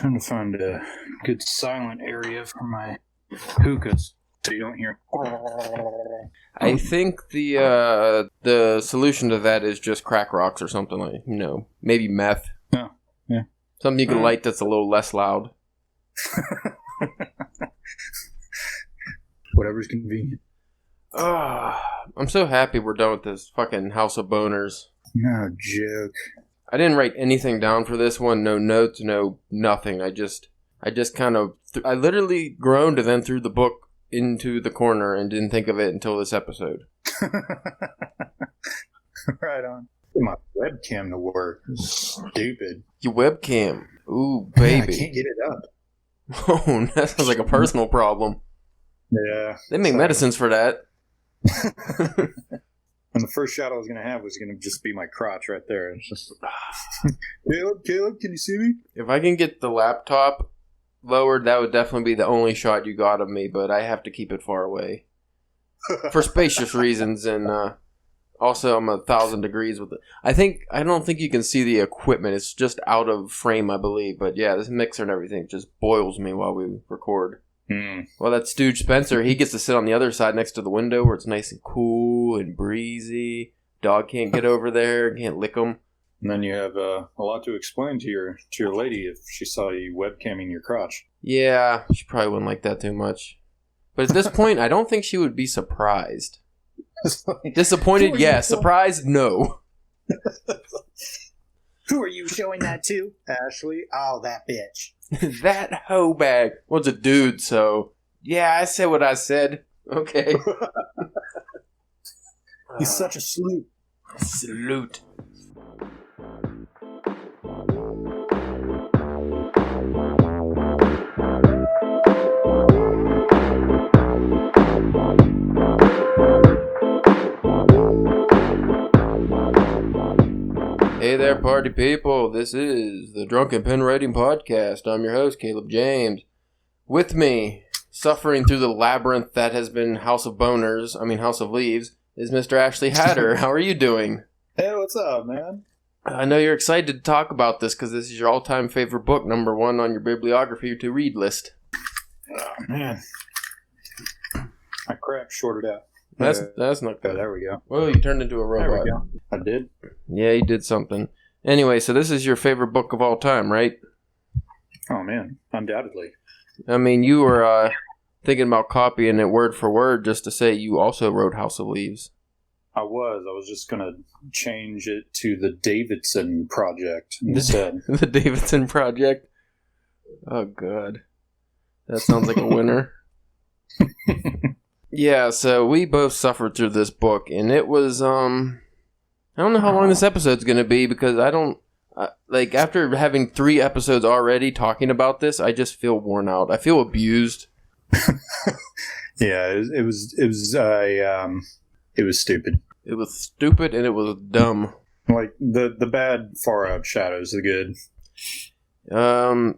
Trying to find a good silent area for my hookahs so you don't hear. I think the solution to that is just crack rocks or something like, maybe meth. Oh, yeah. Something you can light that's a little less loud. Whatever's convenient. I'm so happy we're done with this fucking House of Boners. No joke. I didn't write anything down for this one. No notes, no nothing. I just kind of... I literally groaned and then threw the book into the corner and didn't think of it until this episode. Right on. Get my webcam to work. Stupid. Your webcam. Ooh, baby. I can't get it up. Oh, that sounds like a personal problem. Yeah. They make medicines for that. And the first shot I was going to have was going to just be my crotch right there. It's just... Caleb, can you see me? If I can get the laptop lowered, that would definitely be the only shot you got of me, but I have to keep it far away. For spacious reasons, and also I'm 1,000 degrees with it. I don't think you can see the equipment. It's just out of frame, I believe. But yeah, this mixer and everything just boils me while we record. Well, that stooge Spencer, he gets to sit on the other side next to the window where it's nice and cool and breezy. Dog can't get over there, can't lick him. And then you have a lot to explain to your lady if she saw you webcamming your crotch. Yeah, she probably wouldn't like that too much. But at this point, I don't think she would be surprised. Disappointed, yes. Surprised, no. Who are you showing that to? Ashley? Oh, that bitch. That hoe bag. Well, it's a dude, so... Yeah, I said what I said. Okay. He's such a salute. Salute. Hey there, party people. This is the Drunken Pen Writing Podcast. I'm your host, Caleb James. With me, suffering through the labyrinth that has been House of Leaves, is Mr. Ashley Hatter. How are you doing? Hey, what's up, man? I know you're excited to talk about this because this is your all-time favorite book, number one on your bibliography to read list. Oh, man. My crap shorted out. That's not good. Oh, there we go. Well, you turned into a robot. There we go. I did? Yeah, you did something. Anyway, so this is your favorite book of all time, right? Oh, man. Undoubtedly. I mean, you were thinking about copying it word for word just to say you also wrote House of Leaves. I was just going to change it to the Davidson Project instead. The Davidson Project? Oh, God. That sounds like a winner. Yeah, so we both suffered through this book, and it was, I don't know how long this episode's going to be, because after having 3 episodes already talking about this, I just feel worn out. I feel abused. Yeah, it was stupid. It was stupid, and it was dumb. Like, the bad far outshadows the good.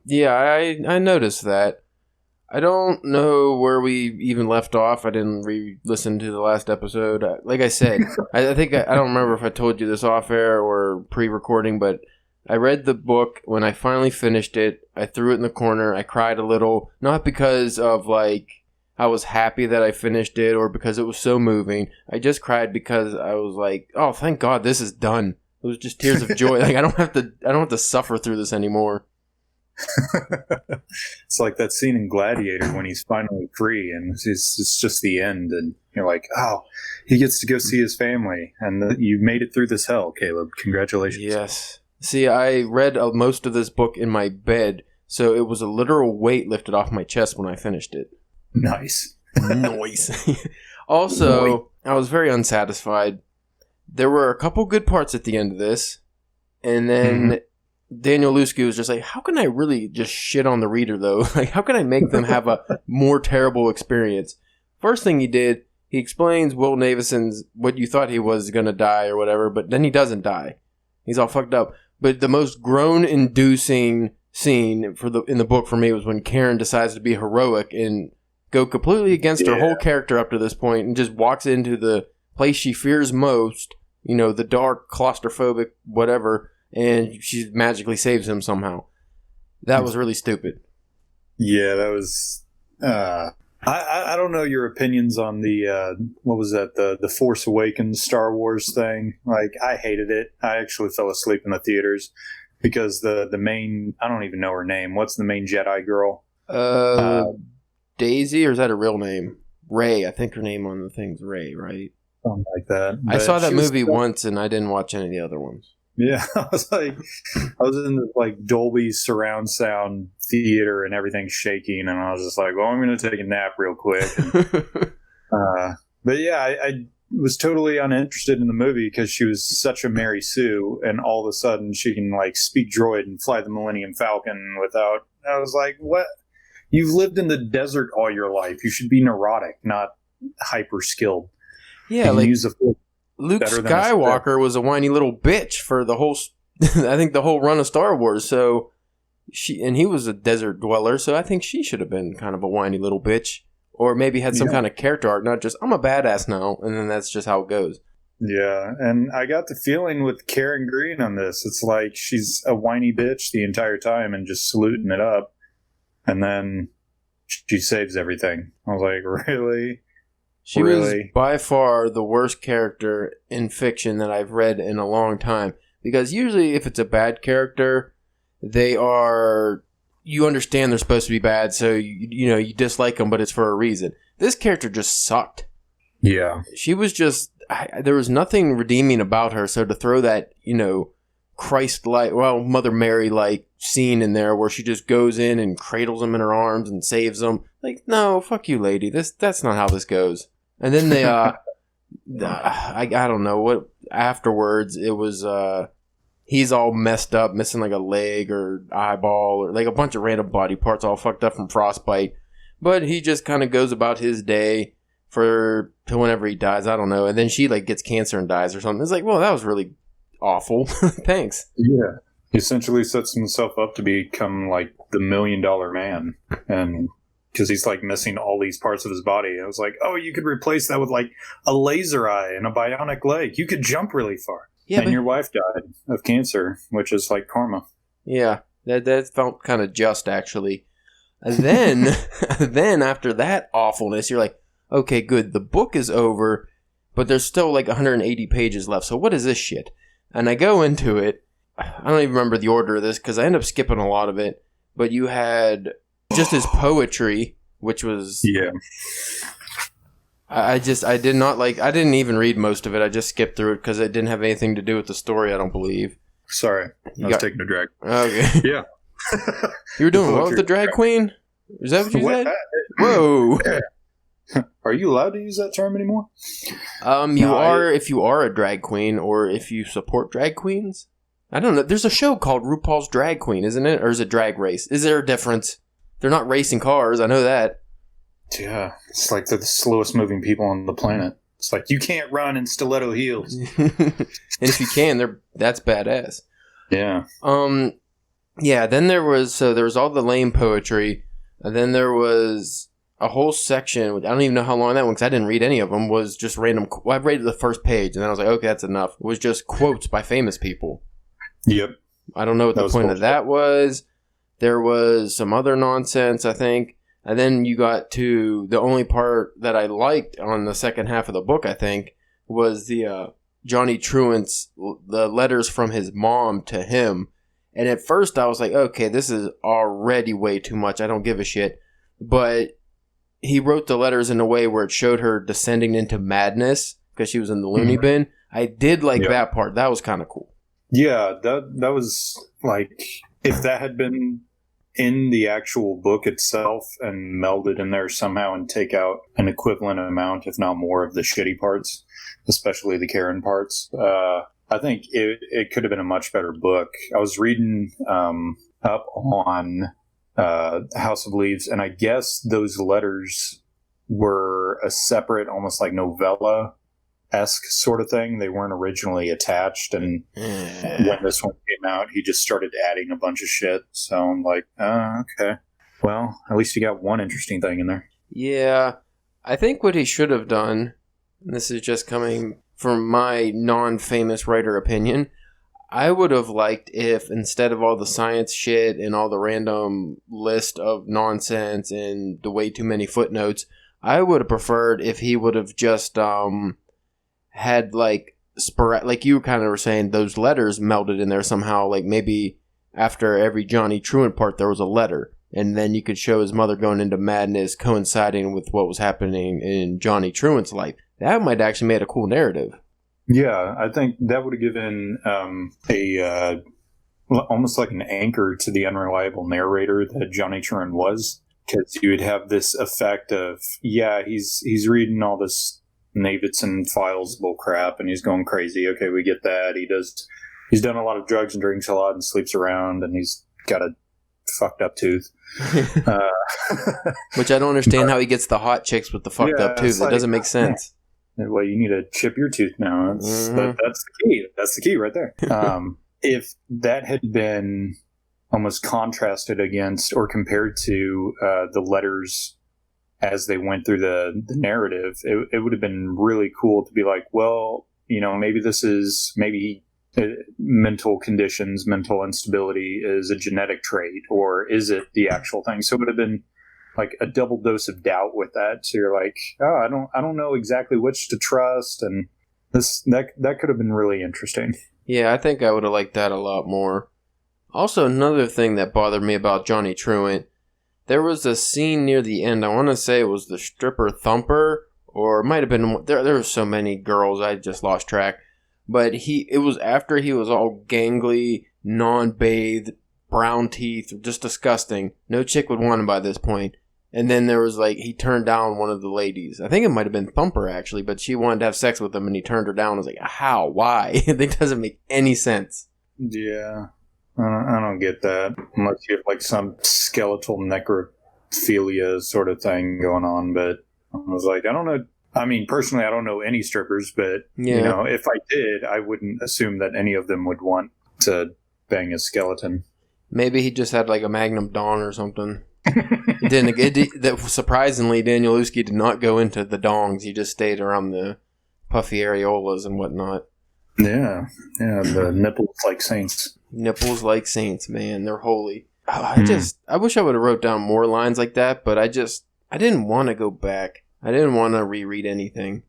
Yeah, I noticed that. I don't know where we even left off. I didn't re-listen to the last episode. Like I said, I don't remember if I told you this off air or pre-recording, but I read the book. When I finally finished it, I threw it in the corner. I cried a little, not because of I was happy that I finished it or because it was so moving. I just cried because I was like, oh, thank God this is done. It was just tears of joy. I don't have to suffer through this anymore. It's like that scene in Gladiator when he's finally free and it's just the end, and you're like, oh, he gets to go see his family, and you made it through this hell, Caleb. Congratulations. Yes. See, I read most of this book in my bed, so it was a literal weight lifted off my chest when I finished it. Nice. Nice. Also, I was very unsatisfied. There were a couple good parts at the end of this, and then Daniel Lusky was just like, how can I really just shit on the reader, though? Like, how can I make them have a more terrible experience? First thing he did, he explains Will Navison's what you thought he was going to die or whatever, but then he doesn't die. He's all fucked up. But the most groan-inducing scene in the book for me was when Karen decides to be heroic and go completely against her whole character up to this point and just walks into the place she fears most, the dark, claustrophobic, whatever, and she magically saves him somehow. That was really stupid. Yeah, that was. I don't know your opinions on the what was that, the Force Awakens Star Wars thing. Like, I hated it. I actually fell asleep in the theaters because the main, I don't even know her name. What's the main Jedi girl? Daisy, or is that a real name? Ray, I think her name on the thing's Ray, right? Something like that. I saw that movie once, and I didn't watch any of the other ones. Yeah, I was in the like Dolby surround sound theater, and everything's shaking, and I was just like, well, I'm going to take a nap real quick. And, but yeah, I was totally uninterested in the movie because she was such a Mary Sue, and all of a sudden she can like speak droid and fly the Millennium Falcon without. I was like, what? You've lived in the desert all your life. You should be neurotic, not hyper skilled. Yeah, like Luke Skywalker was a whiny little bitch for the whole, I think the whole run of Star Wars. So he was a desert dweller. So I think she should have been kind of a whiny little bitch, or maybe had some kind of character arc, not just I'm a badass now, and then that's just how it goes. Yeah, and I got the feeling with Karen Green on this, it's like she's a whiny bitch the entire time and just saluting it up, and then she saves everything. I was like, really? She was by far the worst character in fiction that I've read in a long time. Because usually if it's a bad character, you understand they're supposed to be bad, so you dislike them, but it's for a reason. This character just sucked. Yeah. She was just, there was nothing redeeming about her, so to throw that, Christ-like, well, Mother Mary-like scene in there where she just goes in and cradles him in her arms and saves him. Like, no, fuck you, lady. That's not how this goes. And then they, I don't know what, afterwards, it was, he's all messed up, missing like a leg or eyeball or like a bunch of random body parts all fucked up from frostbite. But he just kind of goes about his day to whenever he dies, I don't know. And then she like gets cancer and dies or something. It's like, well, that was really awful. Thanks. Yeah. He essentially sets himself up to become like the $1 million man. And because he's like missing all these parts of his body. I was like, oh, you could replace that with like a laser eye and a bionic leg. You could jump really far. Yeah, and your wife died of cancer, which is like karma. Yeah, that felt kind of just, actually. And then after that awfulness, you're like, okay, good. The book is over, but there's still like 180 pages left. So what is this shit? And I go into it. I don't even remember the order of this because I end up skipping a lot of it. But you had just his poetry, which was... Yeah. I didn't even read most of it. I just skipped through it because it didn't have anything to do with the story, I don't believe. Sorry. I was taking a drag. Okay. Yeah. You were doing what with the drag queen? Is that what you said? Whoa. Are you allowed to use that term anymore? If you are a drag queen or if you support drag queens. I don't know. There's a show called RuPaul's Drag Queen, isn't it? Or is it Drag Race? Is there a difference? They're not racing cars. I know that. Yeah. It's like they're the slowest moving people on the planet. It's like, you can't run in stiletto heels. And if you can, that's badass. Yeah. Yeah, then there was all the lame poetry. And then there was a whole section, I don't even know how long that one, because I didn't read any of them, was just random. Well, I read the first page, and then I was like, okay, that's enough. It was just quotes by famous people. Yep. I don't know what the point of that was. There was some other nonsense, I think. And then you got to the only part that I liked on the second half of the book, I think, was the Johnny Truant's, the letters from his mom to him. And at first I was like, okay, this is already way too much. I don't give a shit. But he wrote the letters in a way where it showed her descending into madness because she was in the loony bin. I did like that part. That was kind of cool. Yeah, that was like, if that had been in the actual book itself and melded in there somehow and take out an equivalent amount, if not more, of the shitty parts, especially the Karen parts, I think it could have been a much better book. I was reading up on House of Leaves, and I guess those letters were a separate, almost like novella-esque sort of thing. They weren't originally attached, and when this one came out, he just started adding a bunch of shit. So I'm like, okay. Well, at least you got one interesting thing in there. Yeah, I think what he should have done, and this is just coming from my non-famous writer opinion, I would have liked if instead of all the science shit and all the random list of nonsense and the way too many footnotes, I would have preferred if he would have just had like you kind of were saying, those letters melded in there somehow. Like maybe after every Johnny Truant part there was a letter, and then you could show his mother going into madness coinciding with what was happening in Johnny Truant's life. That might actually made a cool narrative. Yeah, I think that would have given almost like an anchor to the unreliable narrator that Johnny Truant was, because you would have this effect of, yeah, he's reading all this Davidson files bull crap and he's going crazy. Okay, we get that. He's done a lot of drugs and drinks a lot and sleeps around, and he's got a fucked up tooth. Which I don't understand how he gets the hot chicks with the fucked up tooth. It doesn't make sense. Well, you need to chip your tooth now. That's the key. That's the key right there. If that had been almost contrasted against or compared to the letters as they went through the narrative, it would have been really cool to be like, well, maybe mental conditions, mental instability is a genetic trait, or is it the actual thing? So it would have been like a double dose of doubt with that. So you're like, oh, I don't know exactly which to trust, and that could have been really interesting. Yeah, I think I would have liked that a lot more. Also, another thing that bothered me about Johnny Truant, there was a scene near the end. I want to say it was the stripper Thumper, or it might have been, there were so many girls, I just lost track. But it was after he was all gangly, non-bathed, brown teeth, just disgusting. No chick would want him by this point. And then there was he turned down one of the ladies. I think it might have been Thumper, actually, but she wanted to have sex with him and he turned her down. I was like, how? Why? It doesn't make any sense. Yeah. I don't get that. Unless you have some skeletal necrophilia sort of thing going on. But I was like, I don't know. I mean, personally, I don't know any strippers, but if I did, I wouldn't assume that any of them would want to bang a skeleton. Maybe he just had a Magnum Dawn or something. Surprisingly, Danielewski did not go into the dongs. He just stayed around the puffy areolas and whatnot. Yeah, the nipples like saints. Nipples like saints, man. They're holy. I wish I would have wrote down more lines like that, but I didn't want to go back. I didn't want to reread anything.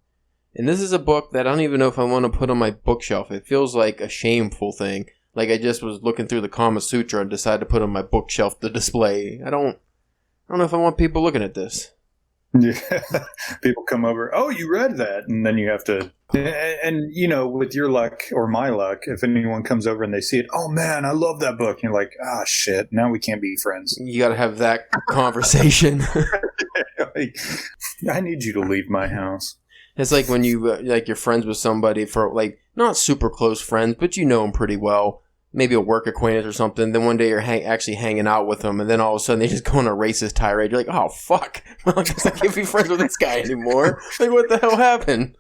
And this is a book that I don't even know if I want to put on my bookshelf. It feels like a shameful thing. Like I just was looking through the Kama Sutra and decided to put on my bookshelf to display. I don't know if I want people looking at this. Yeah, people come over, oh, you read that, and then you have to, and with your luck or my luck, if anyone comes over and they see it, oh man, I love that book, and you're like, ah, shit, now we can't be friends. You got to have that conversation. I need you to leave my house. It's like when you you're friends with somebody for not super close friends, but you know them pretty well. Maybe a work acquaintance or something. Then one day you're actually hanging out with them, and then all of a sudden they just go on a racist tirade. You're like, oh, fuck. I can't be friends with this guy anymore. What the hell happened?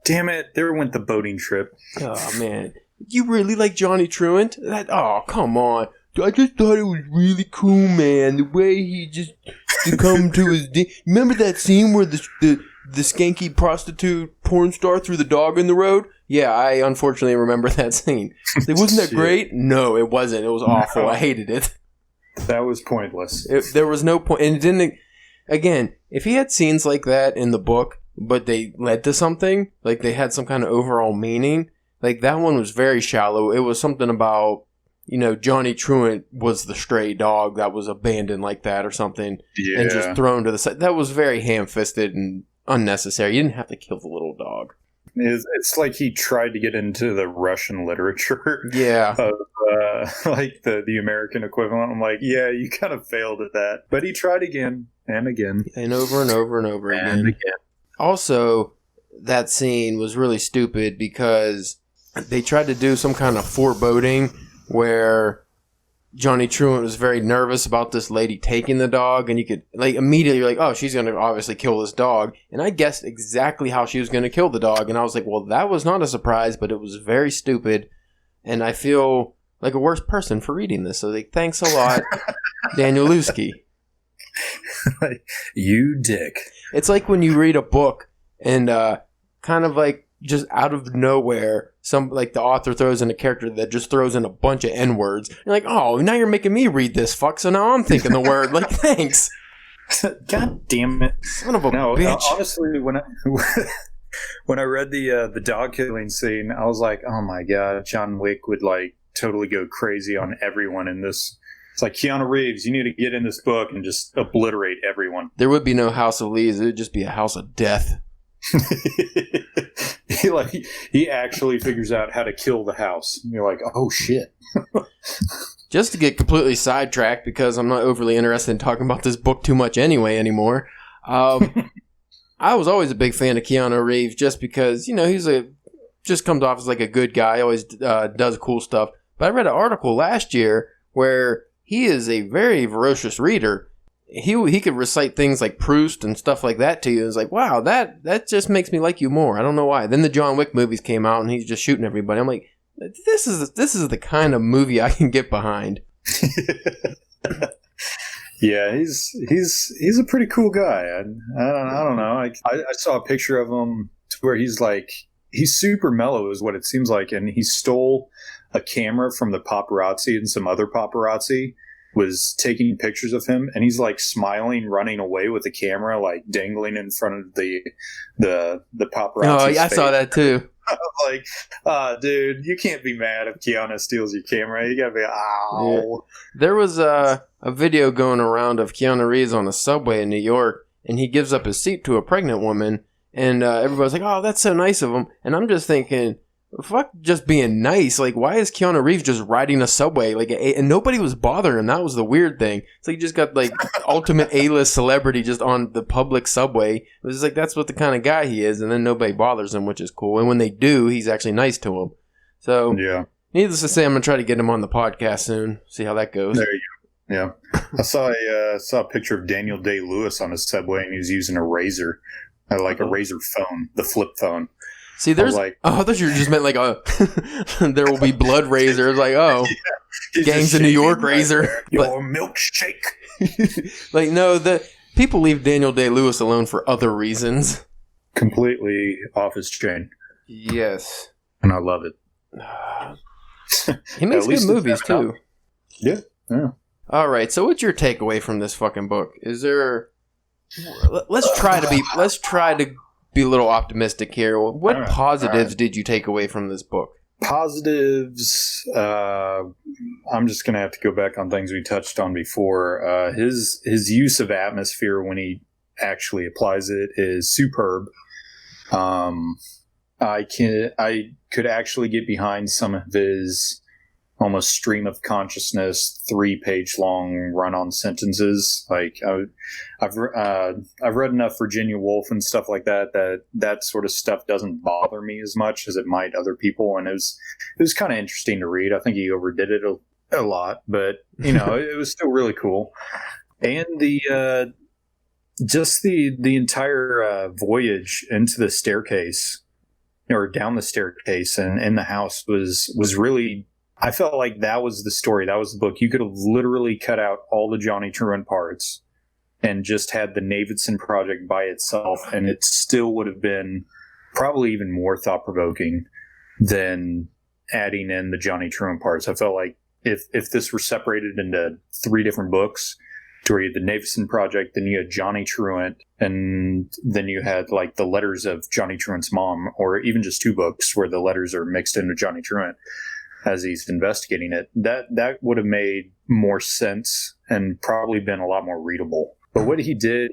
Damn it. There went the boating trip. Oh, man. You really like Johnny Truant? Oh, come on. I just thought it was really cool, man. The way he just to come to his... Remember that scene where the skanky prostitute porn star threw the dog in the road? Yeah, I unfortunately remember that scene. Wasn't that great? No, it wasn't. It was awful. I hated it. That was pointless. There was no point. And it didn't... Again, if he had scenes like that in the book, but they led to something, they had some kind of overall meaning, that one was very shallow. It was something about, Johnny Truant was the stray dog that was abandoned like that or something. Yeah. And just thrown to the side. That was very ham-fisted and unnecessary. You didn't have to kill the little dog. It's like he tried to get into the Russian literature. Yeah. Of the American equivalent. I'm like, yeah, you kind of failed at that. But he tried again and again. And over and over and over again. Also, that scene was really stupid because they tried to do some kind of foreboding where Johnny Truant was very nervous about this lady taking the dog, and you could immediately you're like, oh, she's going to obviously kill this dog, and I guessed exactly how she was going to kill the dog, and I was like, well, that was not a surprise, but it was very stupid, and I feel like a worse person for reading this. So thanks a lot, Danielewski. You dick. It's like when you read a book and kind of just out of nowhere, some like the author throws in a character that just throws in a bunch of N-words. You're like, oh, now you're making me read this, fuck. So now I'm thinking the word. Like, thanks. God damn it! Son of a bitch. Honestly, when I read the dog killing scene, I was like, oh my god, John Wick would like totally go crazy on everyone in this. It's like, Keanu Reeves, you need to get in this book and just obliterate everyone. There would be no House of Leaves. It would just be a house of death. he actually figures out how to kill the house. And you're like, oh shit. Just to get completely sidetracked, because I'm not overly interested in talking about this book too much anymore. I was always a big fan of Keanu Reeves just because, you know, just comes off as like a good guy, always does cool stuff. But I read an article last year where he is a very voracious reader. He could recite things like Proust and stuff like that to you. It's like, wow, that just makes me like you more. I don't know why. Then the John Wick movies came out and he's just shooting everybody. I'm like, this is the kind of movie I can get behind. Yeah, he's a pretty cool guy. I don't know. I saw a picture of him where he's super mellow is what it seems like, and he stole a camera from the paparazzi, and some other paparazzi was taking pictures of him, and he's like smiling, running away with the camera, like dangling in front of the paparazzi. Oh, yeah, I saw that too. Like, dude, you can't be mad if Keanu steals your camera. You gotta be, ow. Yeah. There was a video going around of Keanu Reeves on a subway in New York, and he gives up his seat to a pregnant woman, and everybody's like, oh, that's so nice of him. And I'm just thinking, fuck just being nice. Like, why is Keanu Reeves just riding a subway? Like, and nobody was bothering him. That was the weird thing. It's like you just got like ultimate A-list celebrity just on the public subway. It was like, that's what the kind of guy he is. And then nobody bothers him, which is cool. And when they do, he's actually nice to them. So, yeah. Needless to say, I'm going to try to get him on the podcast soon. See how that goes. There you go. Yeah. I saw a picture of Daniel Day-Lewis on a subway, and he was using a razor. Like a razor phone, the flip phone. See, there's I thought you just meant like a there will be blood razor. It's like, oh, yeah, Gangs of New York razor. Your milkshake. Like, no, the people leave Daniel Day-Lewis alone for other reasons. Completely off his chain. Yes. And I love it. He makes good movies too. Yeah. All right, so what's your takeaway from this fucking book? Is there let's try to be a little optimistic here. What positives did you take away from this book? Positives, I'm just going to have to go back on things we touched on before. His use of atmosphere when he actually applies it is superb. I could actually get behind some of his almost stream of consciousness 3-page long run-on sentences. Like I've read enough Virginia Woolf and stuff like that sort of stuff doesn't bother me as much as it might other people, and it was kind of interesting to read. I think he overdid it a lot, but you know it was still really cool. And the entire voyage into the staircase or down the staircase and in the house was really. I felt like that was the story. That was the book. You could have literally cut out all the Johnny Truant parts and just had the Navidson Project by itself, and it still would have been probably even more thought-provoking than adding in the Johnny Truant parts. I felt like if this were separated into 3 different books, to where you had the Navidson Project, then you had Johnny Truant, and then you had like the letters of Johnny Truant's mom, or even just 2 books where the letters are mixed into Johnny Truant as he's investigating it, that would have made more sense and probably been a lot more readable. But what he did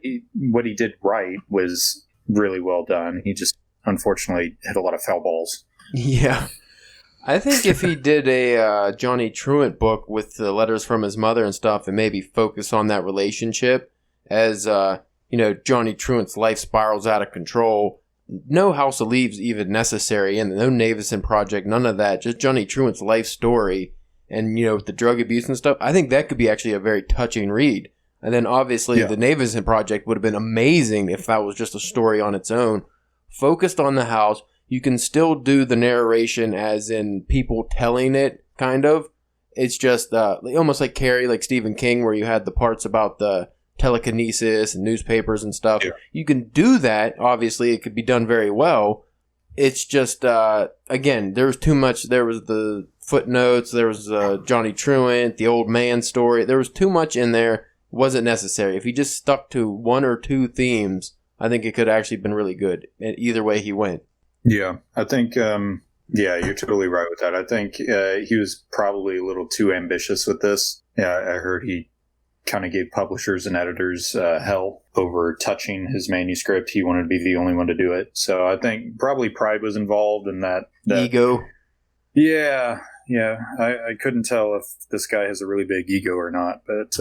right was really well done. He just unfortunately hit a lot of foul balls. Yeah. I think if he did a Johnny Truant book with the letters from his mother and stuff and maybe focus on that relationship as, Johnny Truant's life spirals out of control, no House of Leaves even necessary, and no Navidson Project, none of that. Just Johnny Truant's life story, and with the drug abuse and stuff. I think that could be actually a very touching read. And then obviously the Navidson Project would have been amazing if that was just a story on its own, focused on the house. You can still do the narration as in people telling it, kind of. It's just almost like Carrie, like Stephen King, where you had the parts about the telekinesis and newspapers and stuff. Yeah. You can do that. Obviously, it could be done very well. It's just, again, there was too much. There was the footnotes. There was Johnny Truant, the old man story. There was too much in there. Wasn't necessary. If he just stuck to one or two themes, I think it could have actually been really good. And either way he went. Yeah, I think, you're totally right with that. I think he was probably a little too ambitious with this. Yeah, I heard he kind of gave publishers and editors hell over touching his manuscript. He wanted to be the only one to do it. So I think probably pride was involved in that. Ego. Yeah. I couldn't tell if this guy has a really big ego or not. But,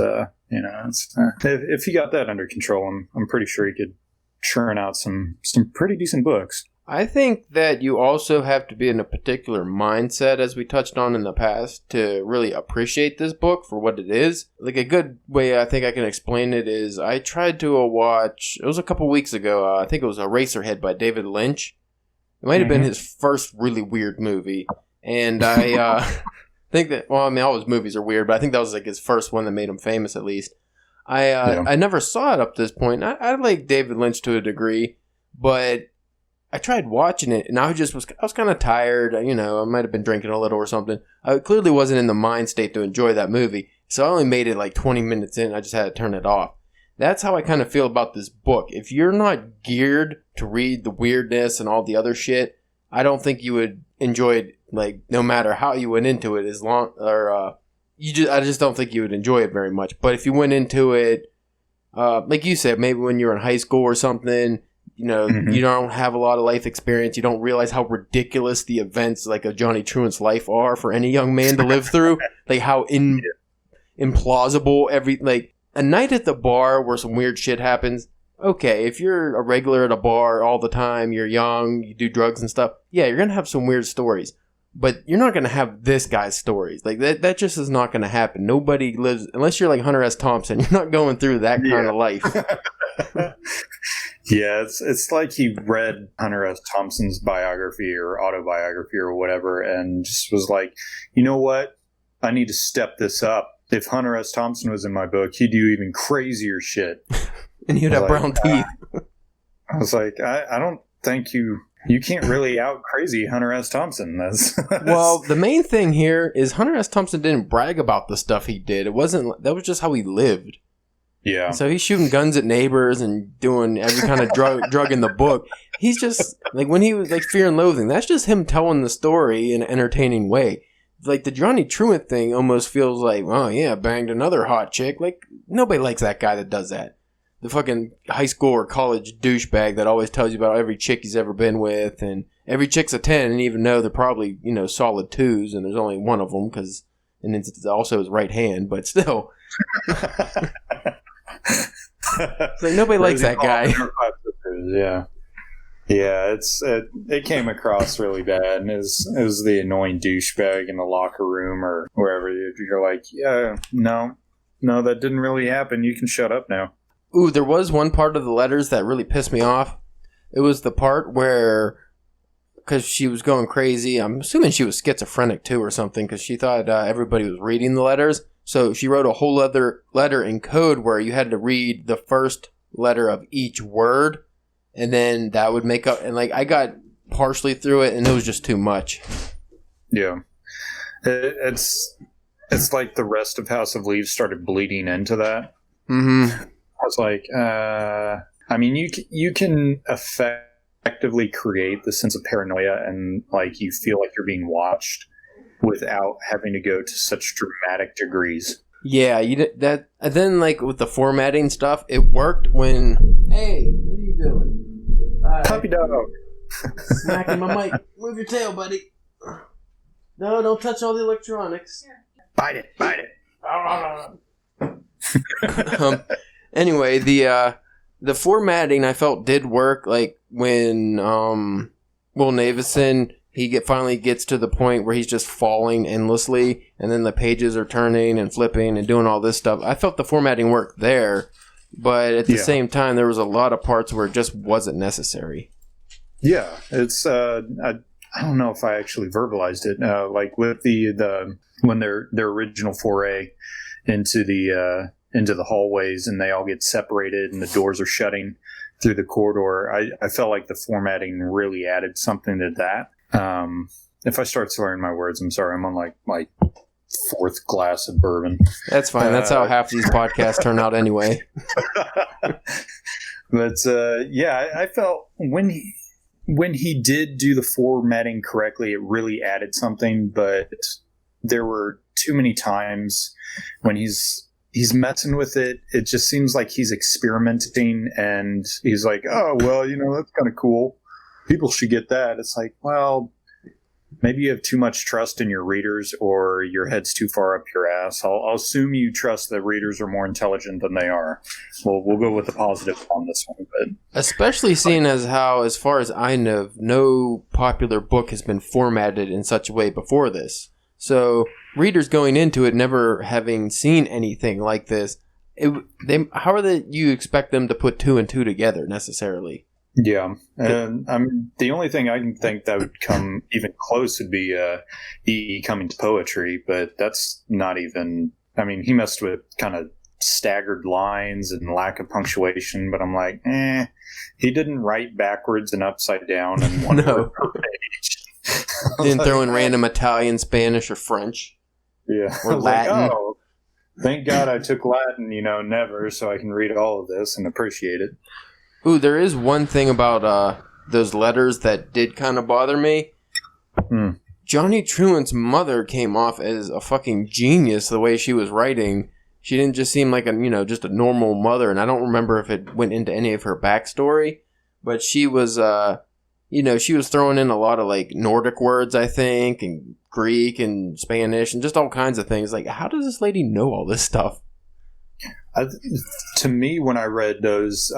if he got that under control, I'm pretty sure he could churn out some pretty decent books. I think that you also have to be in a particular mindset, as we touched on in the past, to really appreciate this book for what it is. Like, a good way I think I can explain it is I tried to watch, it was a couple weeks ago, I think it was Eraserhead by David Lynch. It might have been his first really weird movie. And I think that, well, I mean, all his movies are weird, but I think that was like his first one that made him famous, at least. I never saw it up to this point. I like David Lynch to a degree, but I tried watching it, and I was kind of tired. I might have been drinking a little or something. I clearly wasn't in the mind state to enjoy that movie, so I only made it like 20 minutes in. I just had to turn it off. That's how I kind of feel about this book. If you're not geared to read the weirdness and all the other shit, I don't think you would enjoy it. Like, no matter how you went into it, I just don't think you would enjoy it very much. But if you went into it, like you said, maybe when you were in high school or something. You don't have a lot of life experience. You don't realize how ridiculous the events like of Johnny Truant's life are for any young man to live through. Like how implausible a night at the bar where some weird shit happens. Okay, if you're a regular at a bar all the time, you're young, you do drugs and stuff. Yeah, you're gonna have some weird stories, but you're not gonna have this guy's stories. Like that just is not gonna happen. Nobody lives unless you're like Hunter S. Thompson. You're not going through that kind of life. Yeah, it's like he read Hunter S. Thompson's biography or autobiography or whatever and just was like, you know what? I need to step this up. If Hunter S. Thompson was in my book, he'd do even crazier shit. And he'd have brown teeth. I was like, I don't think you can't really out crazy Hunter S. Thompson. Well, the main thing here is Hunter S. Thompson didn't brag about the stuff he did. That was just how he lived. Yeah. So he's shooting guns at neighbors and doing every kind of drug in the book. He's just, like, when he was, like, Fear and Loathing, that's just him telling the story in an entertaining way. Like, the Johnny Truant thing almost feels like, oh, yeah, banged another hot chick. Like, nobody likes that guy that does that. The fucking high school or college douchebag that always tells you about every chick he's ever been with, and every chick's a 10, and even though they're probably, solid 2s, and there's only one of them, and it's also his right hand, but still. It's like nobody likes that guy. Yeah, it came across really bad, and it was the annoying douchebag in the locker room or wherever. You're like, yeah, no, that didn't really happen. You can shut up now. Ooh, there was one part of the letters that really pissed me off. It was the part where, because she was going crazy, I'm assuming she was schizophrenic too or something, because she thought everybody was reading the letters. So she wrote a whole other letter in code where you had to read the first letter of each word, and then that would make up. And like I got partially through it, and it was just too much. Yeah, it's like the rest of House of Leaves started bleeding into that. Mm-hmm. I was like, I mean, you can effectively create the sense of paranoia, and like you feel like you're being watched, without having to go to such dramatic degrees. Yeah, that. And then, like with the formatting stuff, it worked when. Hey, what are you doing? Puppy dog. Smacking my mic. Move your tail, buddy. No, don't touch all the electronics. Bite it. Anyway, the formatting I felt did work. Like when Will Navison. He finally gets to the point where he's just falling endlessly, and then the pages are turning and flipping and doing all this stuff. I felt the formatting worked there, but at the same time, there was a lot of parts where it just wasn't necessary. Yeah, it's I don't know if I actually verbalized it. Like with the when their original foray into the hallways and they all get separated and the doors are shutting. through the corridor, I felt like the formatting really added something to that. If I start slurring my words, I'm sorry. I'm on like my fourth glass of bourbon. That's fine. That's how half these podcasts turn out anyway. But I felt when he did do the formatting correctly, it really added something. But there were too many times when he's messing with it. It just seems like he's experimenting, and he's like, "Oh, well, that's kind of cool. People should get that." It's like, well, maybe you have too much trust in your readers, or your head's too far up your ass. I'll assume you trust that readers are more intelligent than they are. Well, we'll go with the positive on this one. But especially seeing as how, as far as I know, no popular book has been formatted in such a way before this. So readers going into it never having seen anything like this, how you expect them to put two and two together necessarily? Yeah, and the only thing I can think that would come even close would be E.E. Cummings' poetry, but that's not even. I mean, he messed with kind of staggered lines and lack of punctuation, but I'm like, he didn't write backwards and upside down and one word per page. Didn't throw in random Italian, Spanish, or French. Yeah, or Latin. Like, oh, thank God I took Latin, never, so I can read all of this and appreciate it. Ooh, there is one thing about those letters that did kind of bother me. Johnny Truant's mother came off as a fucking genius the way she was writing. She didn't just seem like just a normal mother, and I don't remember if it went into any of her backstory, but she was, she was throwing in a lot of like Nordic words, I think, and Greek and Spanish and just all kinds of things. Like, how does this lady know all this stuff? To me, when I read those,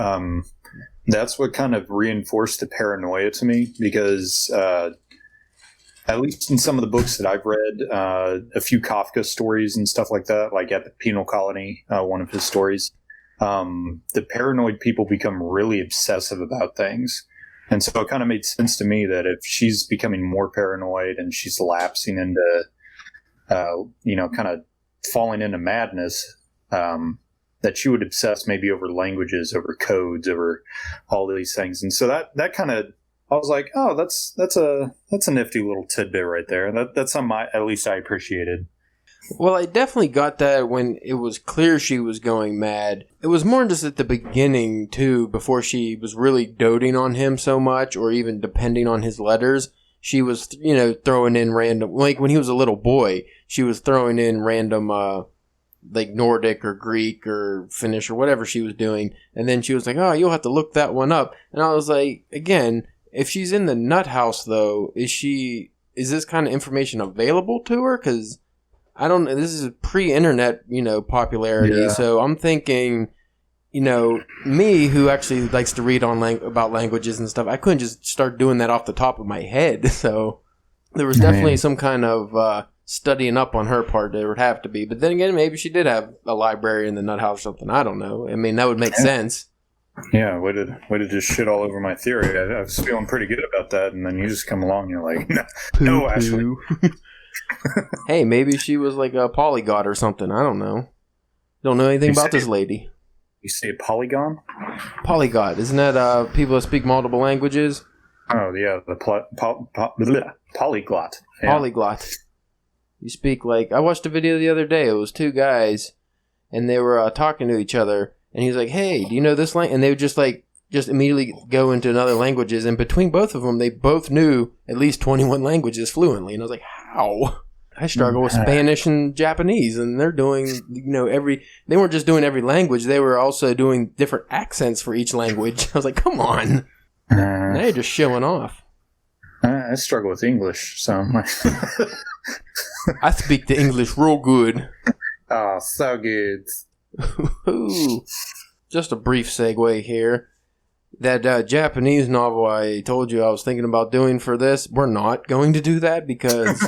that's what kind of reinforced the paranoia to me, because at least in some of the books that I've read, a few Kafka stories and stuff like that, like at the penal colony, one of his stories, the paranoid people become really obsessive about things. And so it kind of made sense to me that if she's becoming more paranoid and she's lapsing into, kind of falling into madness, that she would obsess maybe over languages, over codes, over all these things. And so that kind of, I was like, oh, that's a nifty little tidbit right there. That's something at least I appreciated. Well, I definitely got that when it was clear she was going mad. It was more just at the beginning, too, before she was really doting on him so much, or even depending on his letters. She was, throwing in random, like when he was a little boy, she was throwing in random, like Nordic or Greek or Finnish or whatever she was doing. And then she was like, oh, you'll have to look that one up. And I was like, again, if she's in the nut house, though, is this kind of information available to her? Because I don't know. This is pre-internet, popularity. Yeah. So I'm thinking, me who actually likes to read on about languages and stuff, I couldn't just start doing that off the top of my head. So there was definitely some kind of studying up on her part. There would have to be. But then again, maybe she did have a library in the nut house or something. I don't know. I mean, that would make sense. Yeah, way to just shit all over my theory. I was feeling pretty good about that, and then you just come along and you're like, no, Ashley. Hey, maybe she was like a polyglot or something. I don't know. Don't know anything about this lady. You say polygon? Polyglot. Isn't that people that speak multiple languages? Oh, yeah. The polyglot. Yeah. Polyglot. You speak like... I watched a video the other day. It was two guys, and they were talking to each other, and he was like, hey, do you know this language? And they would just immediately go into another languages, and between both of them, they both knew at least 21 languages fluently. And I was like, how? I struggle with Spanish and Japanese, and they're doing, they weren't just doing every language, they were also doing different accents for each language. I was like, come on. Now you're just showing off. I struggle with English, so. I speak the English real good. Oh, so good. Just a brief segue here. That Japanese novel I told you I was thinking about doing for this, we're not going to do that because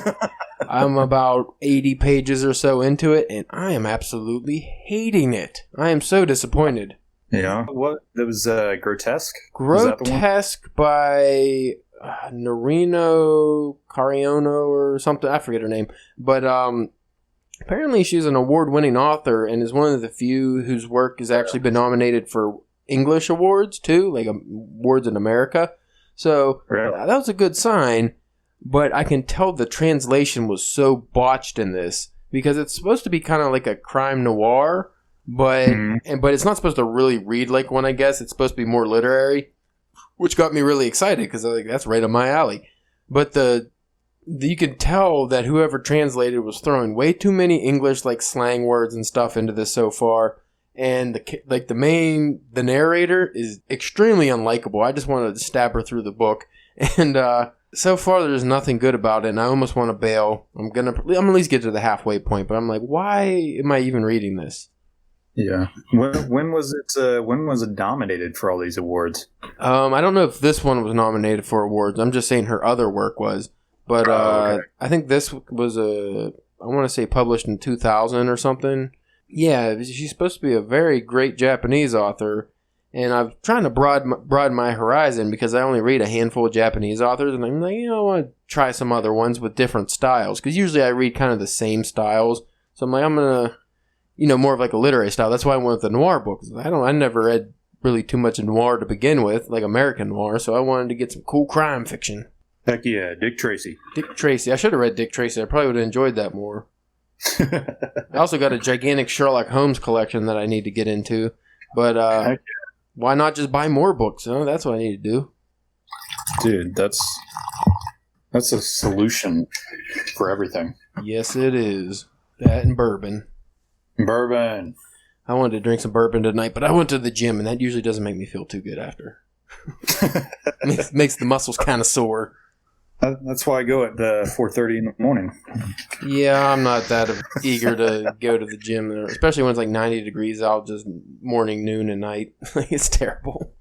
I'm about 80 pages or so into it, and I am absolutely hating it. I am so disappointed. Yeah. What? That was Grotesque? Grotesque by Norino Cariono or something. I forget her name. But apparently she's an award-winning author and is one of the few whose work has actually been nominated for English awards too, like awards in America. So that was a good sign. But I can tell the translation was so botched in this because it's supposed to be kind of like a crime noir, but it's not supposed to really read like one. I guess it's supposed to be more literary, which got me really excited because like that's right up my alley. But you could tell that whoever translated was throwing way too many English like slang words and stuff into this so far. And the narrator is extremely unlikable. I just wanted to stab her through the book. And so far there's nothing good about it, and I almost want to bail. I'm at least get to the halfway point, but I'm like, why am I even reading this? Yeah. When was it nominated for all these awards? I don't know if this one was nominated for awards. I'm just saying her other work was. But okay. I think this was I want to say published in 2000 or something. Yeah, she's supposed to be a very great Japanese author, and I'm trying to broaden my horizon because I only read a handful of Japanese authors, and I'm like, I want to try some other ones with different styles because usually I read kind of the same styles. So I'm like, I'm gonna, more of like a literary style. That's why I went with the noir books. I never read really too much noir to begin with, like American noir. So I wanted to get some cool crime fiction. Heck yeah, Dick Tracy. Dick Tracy. I should have read Dick Tracy. I probably would have enjoyed that more. I also got a gigantic Sherlock Holmes collection that I need to get into. But why not just buy more books? Huh? That's what I need to do. Dude, that's a solution for everything. Yes, it is. That and bourbon. Bourbon. I wanted to drink some bourbon tonight, but I went to the gym, and that usually doesn't make me feel too good after. Makes the muscles kind of sore. That's why I go at 4:30 in the morning. Yeah, I'm not that eager to go to the gym, especially when it's like 90 degrees out, just morning, noon, and night. It's terrible.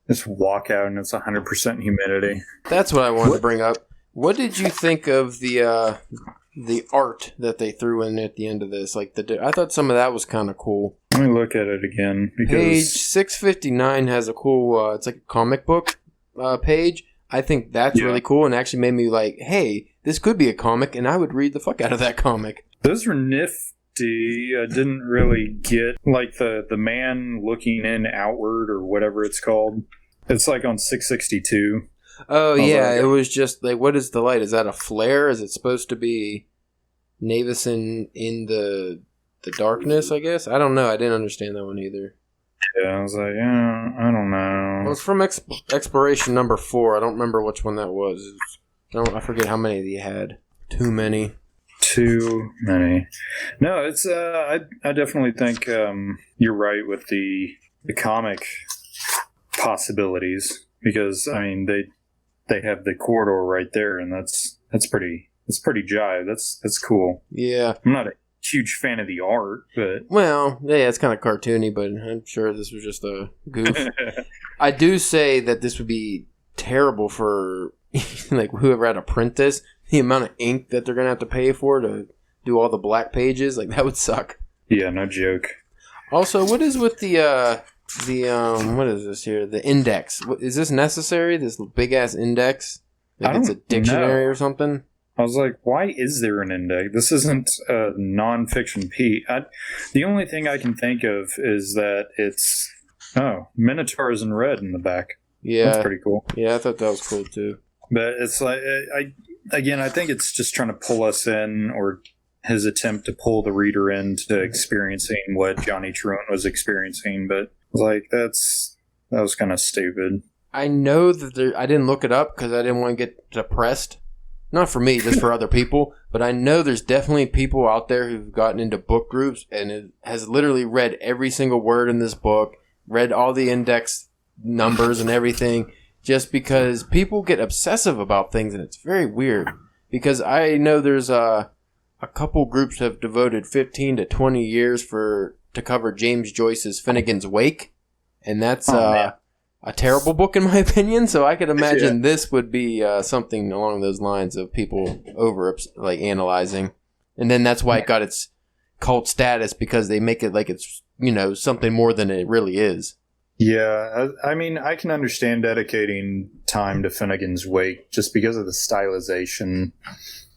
Just walk out and it's 100% humidity. That's what I wanted to bring up. What did you think of the art that they threw in at the end of this? I thought some of that was kind of cool. Let me look at it again. Page 659 has a cool, it's like a comic book page. I think that's really cool and actually made me like, hey, this could be a comic, and I would read the fuck out of that comic. Those were nifty. I didn't really get, like, the man looking in outward or whatever it's called. It's like on 662. Oh, yeah, it was just like, what is the light? Is that a flare? Is it supposed to be Navison in the darkness, I guess? I don't know. I didn't understand that one either. Yeah, I was like, I don't know. Well, it's from Exploration number 4. I don't remember which one that was. I forget how many they had. Too many. No, it's I definitely think you're right with the comic possibilities because I mean they have the corridor right there, and that's pretty jive. That's cool. Yeah, I'm not a huge fan of the art, but it's kind of cartoony, but I'm sure this was just a goof. I do say that this would be terrible for like whoever had to print this. The amount of ink that they're gonna have to pay for to do all the black pages, like that would suck. Yeah, no joke. Also, what is with the what is this here? The index. Is this necessary? This big ass index? Like it's a dictionary or something? I was like, why is there an index? This isn't a nonfiction piece. The only thing I can think of is that it's Minotaurs in red in the back. Yeah, that's pretty cool. Yeah, I thought that was cool too. But it's like I think it's just trying to pull us in, or his attempt to pull the reader into experiencing what Johnny Truant was experiencing. But like that was kind of stupid. I know that I didn't look it up because I didn't want to get depressed. Not for me, just for other people. But I know there's definitely people out there who've gotten into book groups and has literally read every single word in this book, read all the index numbers and everything, just because people get obsessive about things, and it's very weird. Because I know there's a couple groups have devoted 15 to 20 years to cover James Joyce's Finnegan's Wake, and that's a terrible book in my opinion. So I could imagine this would be something along those lines of people analyzing, and then that's why it got its cult status because they make it like it's something more than it really is. Yeah, I mean, I can understand dedicating time to Finnegan's Wake just because of the stylization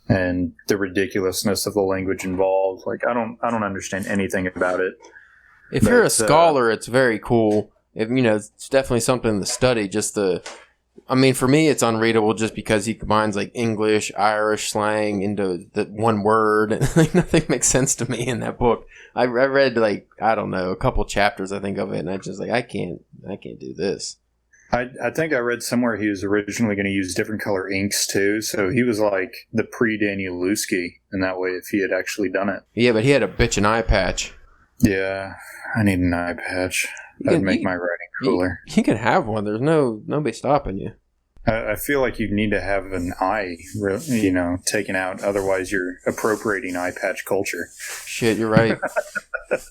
and the ridiculousness of the language involved. Like, I don't understand anything about it. If you're a scholar, it's very cool. it's definitely something to study. For me, it's unreadable just because he combines like English, Irish slang into the one word, and like nothing makes sense to me in that book. I read a couple chapters I think of it, and I just I can't do this. I think I read somewhere he was originally going to use different color inks too, so he was like the pre-Danielewski in that way if he had actually done it. Yeah, but he had a bitchin' eye patch. Yeah, I need an eye patch. That'd make my writing cooler. You can have one. There's nobody stopping you. I feel like you need to have an eye, taken out. Otherwise, you're appropriating eye patch culture. Shit, you're right.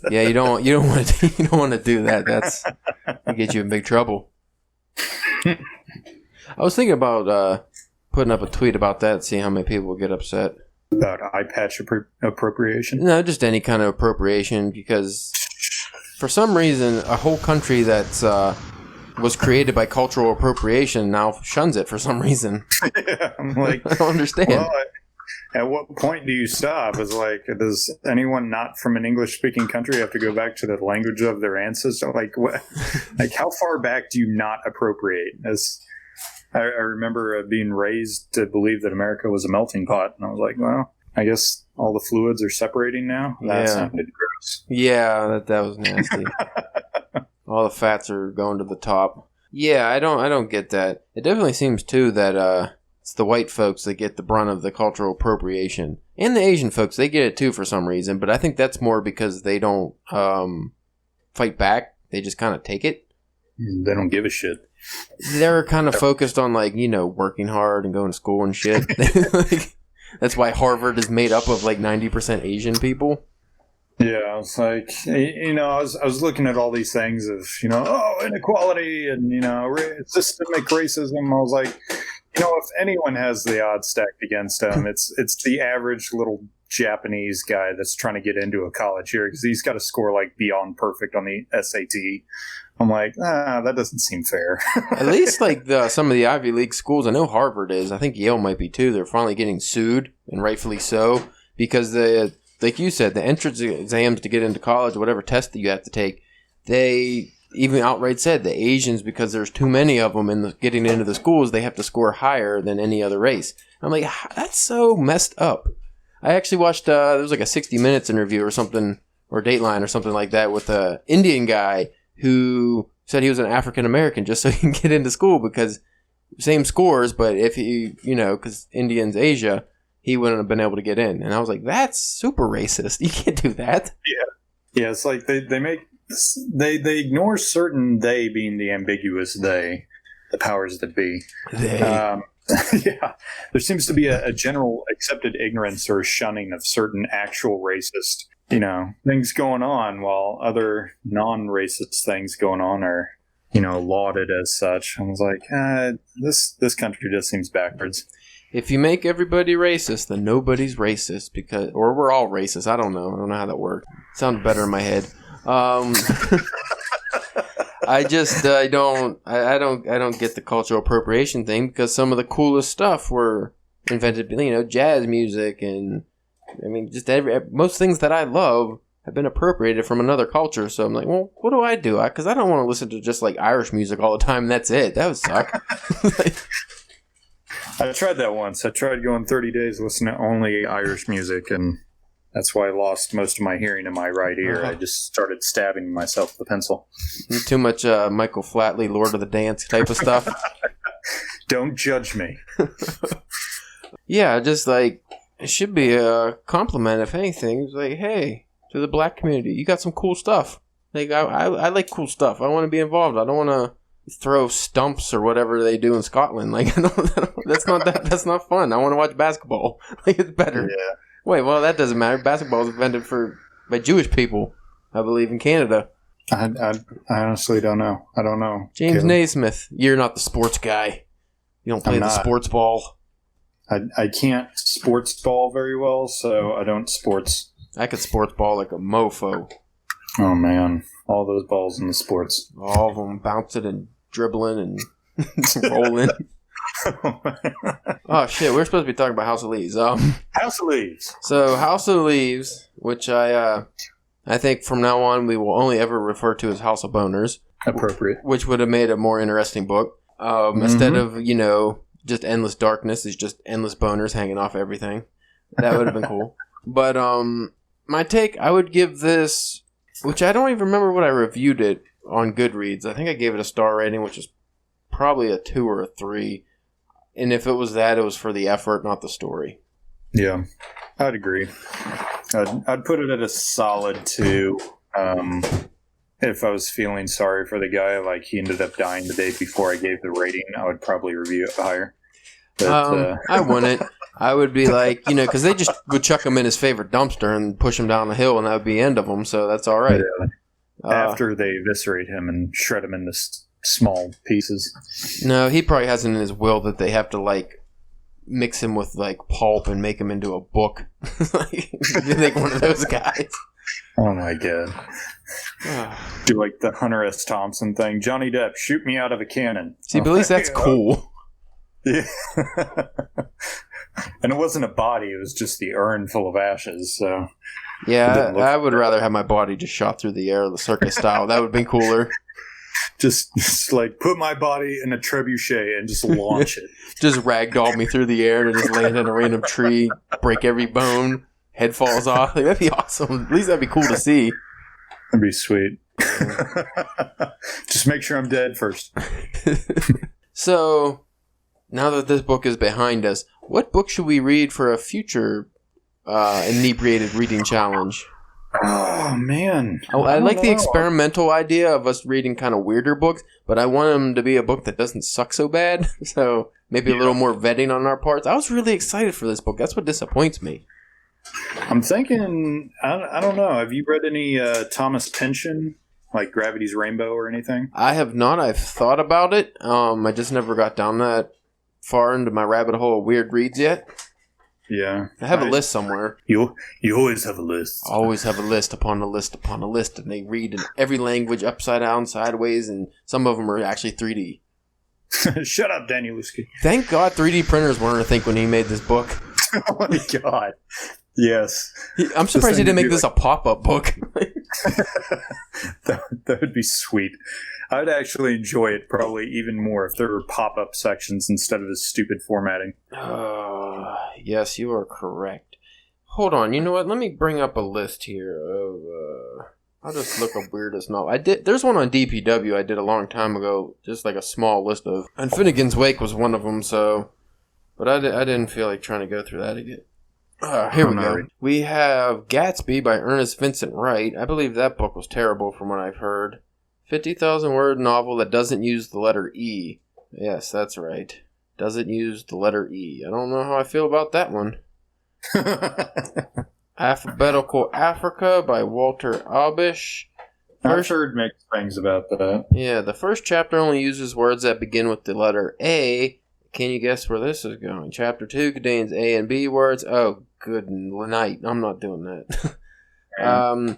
Yeah, you don't want to do that. That'll get you in big trouble. I was thinking about putting up a tweet about that, seeing how many people would get upset. About eye patch appropriation? No, just any kind of appropriation, because for some reason, a whole country that's was created by cultural appropriation now shuns it for some reason. Yeah, I'm like, I don't understand. Well, at what point do you stop? It's like, does anyone not from an English-speaking country have to go back to the language of their ancestors? Like, what? Like, how far back do you not appropriate? As I remember being raised to believe that America was a melting pot, and I was like, well, I guess all the fluids are separating now. That sounded gross. Yeah, that was nasty. All the fats are going to the top. Yeah, I don't get that. It definitely seems too that it's the white folks that get the brunt of the cultural appropriation, and the Asian folks, they get it too for some reason. But I think that's more because they don't fight back; they just kind of take it. They don't give a shit. They're kind of focused on working hard and going to school and shit. That's why Harvard is made up of 90% Asian people. Yeah, I was like, I was looking at all these things of, inequality and, systemic racism. I was like, if anyone has the odds stacked against them, it's the average little Japanese guy that's trying to get into a college here because he's got to score beyond perfect on the SAT. I'm like, that doesn't seem fair. At least some of the Ivy League schools, I know Harvard is, I think Yale might be too, they're finally getting sued, and rightfully so, because like you said, the entrance exams to get into college, whatever test that you have to take, they even outright said the Asians, because there's too many of them getting into the schools, they have to score higher than any other race. I'm like, that's so messed up. I actually watched, there was a 60 Minutes interview or something, or Dateline or something like that, with an Indian guy who said he was an African American just so he can get into school because same scores, but if he, because Indian's Asia, he wouldn't have been able to get in. And I was like, that's super racist. You can't do that. Yeah. Yeah, it's like they ignore certain they being the ambiguous they, the powers that be. They. Yeah. There seems to be a general accepted ignorance or shunning of certain actual racist things going on, while other non-racist things going on are, lauded as such. I was like, this country just seems backwards. If you make everybody racist, then nobody's racist or we're all racist. I don't know how that works. It sounded better in my head. I don't get the cultural appropriation thing because some of the coolest stuff were invented, jazz music and just most things that I love have been appropriated from another culture. So I'm like, well, what do I do? Because I don't want to listen to just Irish music all the time. And that's it. That would suck. I tried that once. I tried going 30 days listening to only Irish music, and that's why I lost most of my hearing in my right ear. I just started stabbing myself with a pencil. Too much Michael Flatley, Lord of the Dance type of stuff. Don't judge me. Yeah, just it should be a compliment, if anything. It's like, hey, to the black community, you got some cool stuff. I like cool stuff. I want to be involved. I don't want to throw stumps or whatever they do in Scotland. That's not fun. I want to watch basketball. It's better. Yeah. Wait, well, that doesn't matter. Basketball is invented by Jewish people, I believe, in Canada. I honestly don't know. I don't know. James Naismith, you're not the sports guy. You don't play the sports ball. I can't sports ball very well, so I don't sports. I could sports ball like a mofo. Oh, man. All those balls in the sports. All of them bouncing and dribbling and rolling. Oh, shit. We're supposed to be talking about House of Leaves. House of Leaves. So, House of Leaves, which I think from now on we will only ever refer to as House of Boners. appropriate. Which would have made a more interesting book. Instead of, just endless darkness, it's just endless boners hanging off everything. That would have been cool. But my take, I would give this, which I don't even remember what I reviewed it on Goodreads. I think I gave it a star rating, which is probably a 2 or a 3. And if it was that, it was for the effort, not the story. Yeah, I'd agree. I'd put it at a solid 2. If I was feeling sorry for the guy, like he ended up dying the day before I gave the rating, I would probably review it higher. But, I wouldn't. I would be like, because they just would chuck him in his favorite dumpster and push him down the hill, and that would be the end of him, so that's all right. Yeah. After they eviscerate him and shred him into small pieces. No, he probably has it in his will that they have to, mix him with, pulp and make him into a book. You think one of those guys. Oh, my God. Do the Hunter S. Thompson thing. Johnny Depp, shoot me out of a cannon. See, but at least that's cool. Yeah. And it wasn't a body, it was just the urn full of ashes, so... Yeah, I would rather have my body just shot through the air, the circus style. That would have been cooler. Just put my body in a trebuchet and just launch it. Just ragdoll me through the air and just land in a random tree, break every bone, head falls off. That'd be awesome. At least that'd be cool to see. That'd be sweet. Just make sure I'm dead first. So, now that this book is behind us, what book should we read for a future inebriated reading challenge? Oh, man. I like the experimental idea of us reading kind of weirder books, but I want them to be a book that doesn't suck so bad. So maybe a little more vetting on our parts. I was really excited for this book. That's what disappoints me. I'm thinking, I don't know. Have you read any Thomas Pynchon, like Gravity's Rainbow or anything? I have not. I've thought about it. I just never got down that far into my rabbit hole of weird reads yet. Yeah. I have a list somewhere. You always have a list. I always have a list upon a list upon a list, and they read in every language, upside down, sideways, and some of them are actually 3D. Shut up, Daniel Whiskey. Thank God 3D printers weren't a thing when he made this book. Oh my God. Yes. I'm surprised he didn't make this a pop-up book. that would be sweet. I'd actually enjoy it probably even more if there were pop-up sections instead of this stupid formatting. Yes, you are correct. Hold on, you know what? Let me bring up a list here of... I'll just look up weirdest novel. There's one on DPW I did a long time ago, just like a small list of... And Finnegan's Wake was one of them, so... But I didn't feel like trying to go through that again. Here we go. We have Gatsby by Ernest Vincent Wright. I believe that book was terrible from what I've heard. 50,000 word novel that doesn't use the letter E. Yes, that's right. Doesn't use the letter E. I don't know how I feel about that one. Alphabetical Africa by Walter Abish. I've heard mixed things about that. Yeah, the first chapter only uses words that begin with the letter A. Can you guess where this is going? Chapter 2 contains A and B words. Oh, good night. I'm not doing that.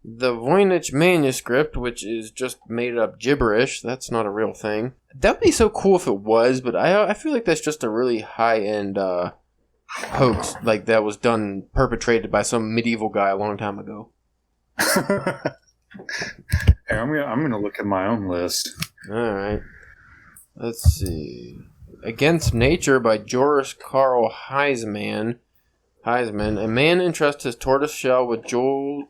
The Voynich manuscript, which is just made up gibberish. That's not a real thing. That would be so cool if it was, but I feel like that's just a really high-end hoax, like that was perpetrated by some medieval guy a long time ago. Hey, I'm gonna look at my own list. All right. Let's see. Against Nature by Joris Karl Heisman. A man entrusts his tortoise shell with jewels,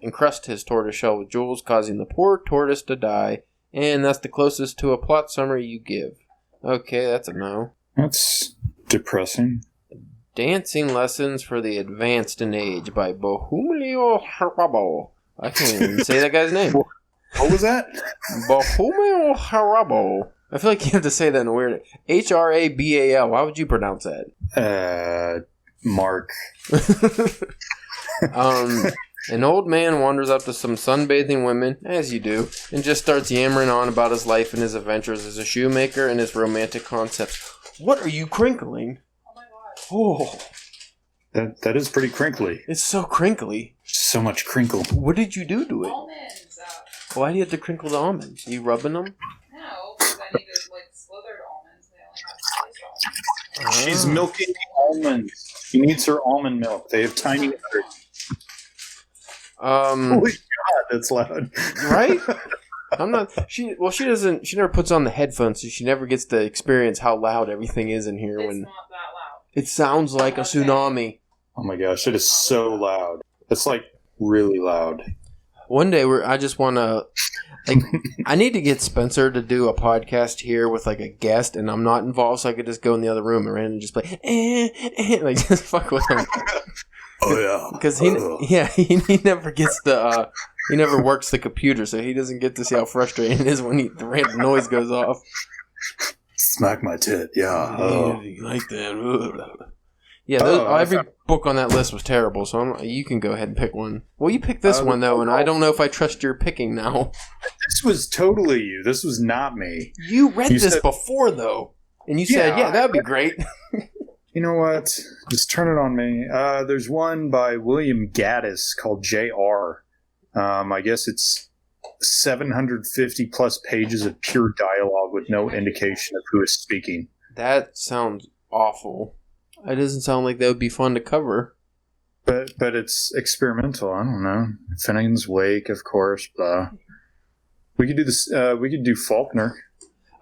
causing the poor tortoise to die. And that's the closest to a plot summary you give. Okay, that's a no. That's depressing. Dancing Lessons for the Advanced in Age by Bohumio Harabo. I can't even say that guy's name. What was that? Bohumio Harabo. I feel like you have to say that in a weird... Hrabal. How would you pronounce that? Mark. An old man wanders up to some sunbathing women, as you do, and just starts yammering on about his life and his adventures as a shoemaker and his romantic concepts. What are you crinkling? Oh my god. That is pretty crinkly. It's so crinkly. So much crinkle. What did you do to it? Almonds. Why do you have to crinkle the almonds? Are you rubbing them? No, because I needed slithered almonds. They only have sliced almonds. She's milking the almonds. She needs her almond milk. They have tiny udders. Holy God, that's loud. Right? I'm not. She doesn't. She never puts on the headphones, so she never gets to experience how loud everything is in here. It's When not that loud. it sounds like a tsunami. Oh my gosh, it is so loud. It's like really loud. One day, I just want to. Like, I need to get Spencer to do a podcast here with like a guest, and I'm not involved, so I could just go in the other room and just play, like just fuck with him. Oh yeah, Because he never gets the he never works the computer, so he doesn't get to see how frustrating it is when the random noise goes off. Smack my tit, yeah. You like that? Yeah, every book on that list was terrible, so you can go ahead and pick one. Well, you picked this one, though, and I don't know if I trust your picking now. This was totally you. This was not me. You read this before, though, and you said, yeah, that would be great. You know what? Just turn it on me. There's one by William Gaddis called J.R. I guess it's 750 plus pages of pure dialogue with no indication of who is speaking. That sounds awful. It doesn't sound like that would be fun to cover. But it's experimental. I don't know. Finnegan's Wake, of course. We could do this. We could do Faulkner.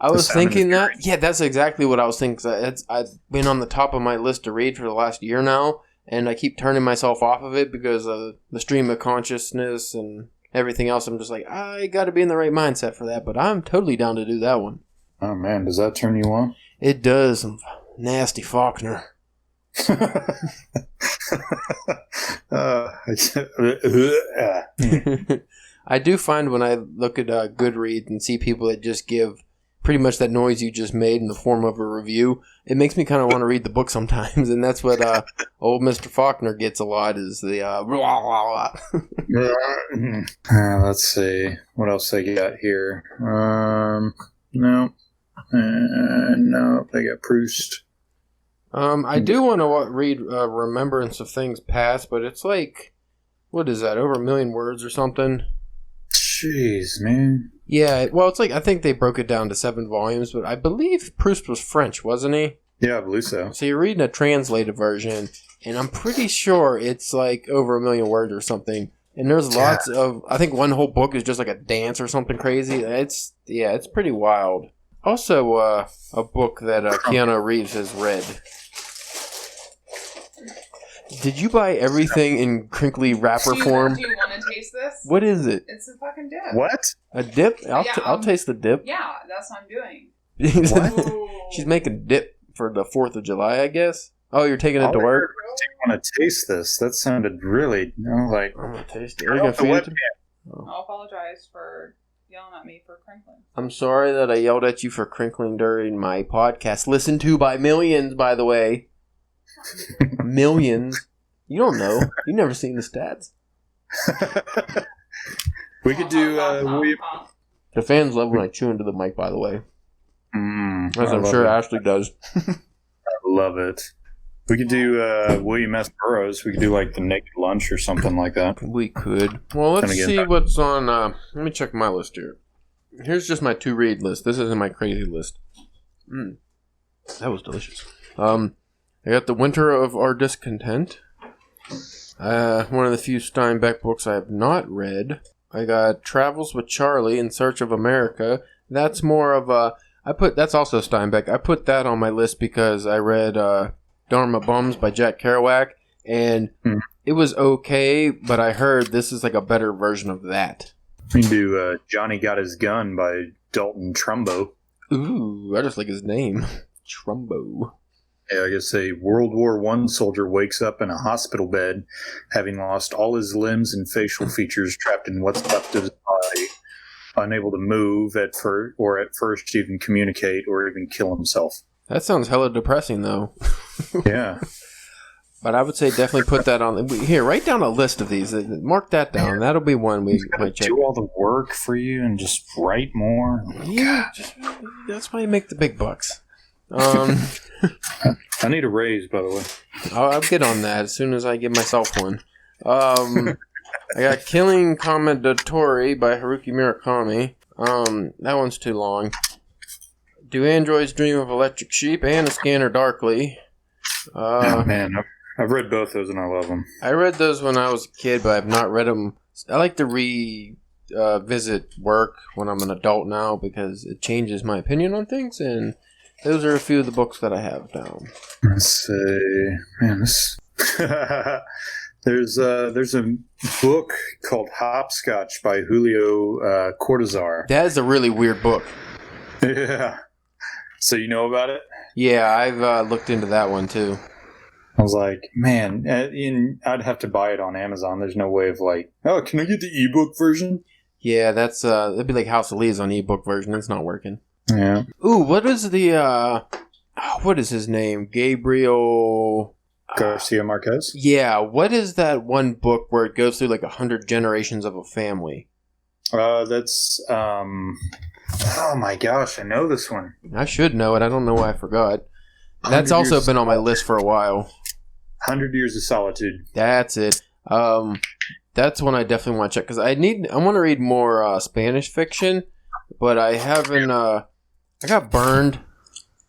I was thinking that. Yeah, that's exactly what I was thinking. I've been on the top of my list to read for the last year now, and I keep turning myself off of it because of the stream of consciousness and everything else. I'm just like, I got to be in the right mindset for that, but I'm totally down to do that one. Oh, man. Does that turn you on? It does. Nasty Faulkner. I do find when I look at Goodreads and see people that just give pretty much that noise you just made in the form of a review, it makes me kind of want to read the book sometimes, and that's what old Mr. Faulkner gets a lot is the blah, blah, blah. Let's see what else I got here. No, I got Proust. I do want to read Remembrance of Things Past, but it's like, what is that, over 1 million words or something? Jeez, man. Yeah, well, it's like, I think they broke it down to 7 volumes, but I believe Proust was French, wasn't he? Yeah, I believe so. So you're reading a translated version, and I'm pretty sure it's like over 1 million words or something. And there's lots of, I think one whole book is just like a dance or something crazy. It's pretty wild. Also, a book that Keanu Reeves has read. Did you buy everything in crinkly wrapper form? Do you want to taste this? What is it? It's a fucking dip. What? A dip? I'll taste the dip. Yeah, that's what I'm doing. What? She's making dip for the 4th of July, I guess. Oh, you're taking it to work? I want to taste this. That sounded really... I was like... I'm going to taste it. Are you going to feed it to me? I'll apologize for yelling at me for crinkling. I'm sorry that I yelled at you for crinkling during my podcast. Listened to by millions, by the way. Millions. You don't know. You've never seen the stats. We could do... The fans love when I chew into the mic, by the way. As I'm sure Ashley does. I love it. We could do William S. Burroughs. We could do like The Naked Lunch or something like that. We could. Well, let's see what's on... let me check my list here. Here's just my to-read list. This isn't my crazy list. That was delicious. I got The Winter of Our Discontent. One of the few Steinbeck books I have not read. I got Travels with Charlie in Search of America. That's more of a... That's also Steinbeck. I put that on my list because I read Dharma Bums by Jack Kerouac, and it was okay, but I heard this is like a better version of that. We can do Johnny Got His Gun by Dalton Trumbo. Ooh, I just like his name. Trumbo. Yeah, I guess a World War I soldier wakes up in a hospital bed, having lost all his limbs and facial features, trapped in what's left of his body, unable to move at first even communicate or even kill himself. That sounds hella depressing, though. Yeah. But I would say definitely put that on. Here, write down a list of these. Mark that down. That'll be one we might check. Do all the work for you and just write more. Yeah, that's why you make the big bucks. I need a raise, by the way. I'll get on that as soon as I give myself one. I got Killing Commendatori by Haruki Murakami. That one's too long. Do Androids Dream of Electric Sheep and A Scanner Darkly. Oh, man. I've read both those and I love them. I read those when I was a kid, but I've not read them. I like to visit work when I'm an adult now because it changes my opinion on things, and those are a few of the books that I have down. Let's see. Man, this... There's a book called Hopscotch by Julio Cortázar. That is a really weird book. Yeah. So you know about it? Yeah, I've looked into that one too. I was like, man, I'd have to buy it on Amazon. There's no way of like, oh, can I get the ebook version? Yeah, that's it'd be like House of Leaves on the ebook version. It's not working. Yeah. Ooh, what is the what is his name? Gabriel Garcia Marquez? Yeah, what is that one book where it goes through like 100 generations of a family? That's oh my gosh, I know this one. I should know it. I don't know why I forgot. That's also been on my list for a while. 100 Years of Solitude. That's it. That's one I definitely want to check because I want to read more Spanish fiction, but I haven't. I got burned.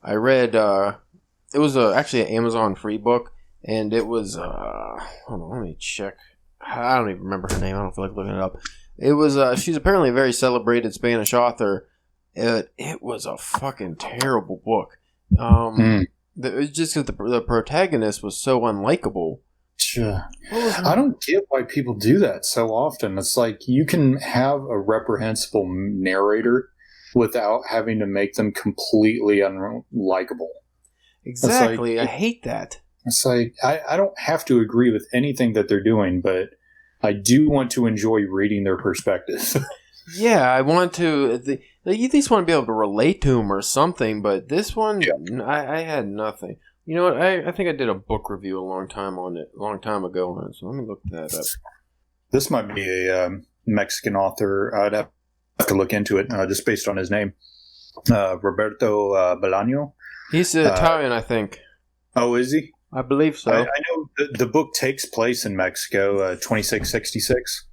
I read. It was actually an Amazon free book, and it was. Hold on, let me check. I don't even remember her name. I don't feel like looking it up. It was. She's apparently a very celebrated Spanish author. It was a fucking terrible book. It's just because the protagonist was so unlikable. Sure. I don't get why people do that so often. It's like you can have a reprehensible narrator without having to make them completely unlikable. Exactly. Like, I hate that. It's like I don't have to agree with anything that they're doing, but I do want to enjoy reading their perspective. Yeah, I want to. You at least want to be able to relate to them or something, but this one, yeah. I had nothing. You know what? I think I did a book review a long time ago on it, so let me look that up. This might be a Mexican author. I'd have to look into it just based on his name. Roberto Bolaño. He's Italian, I think. Oh, is he? I believe so. I know the book takes place in Mexico, 2666.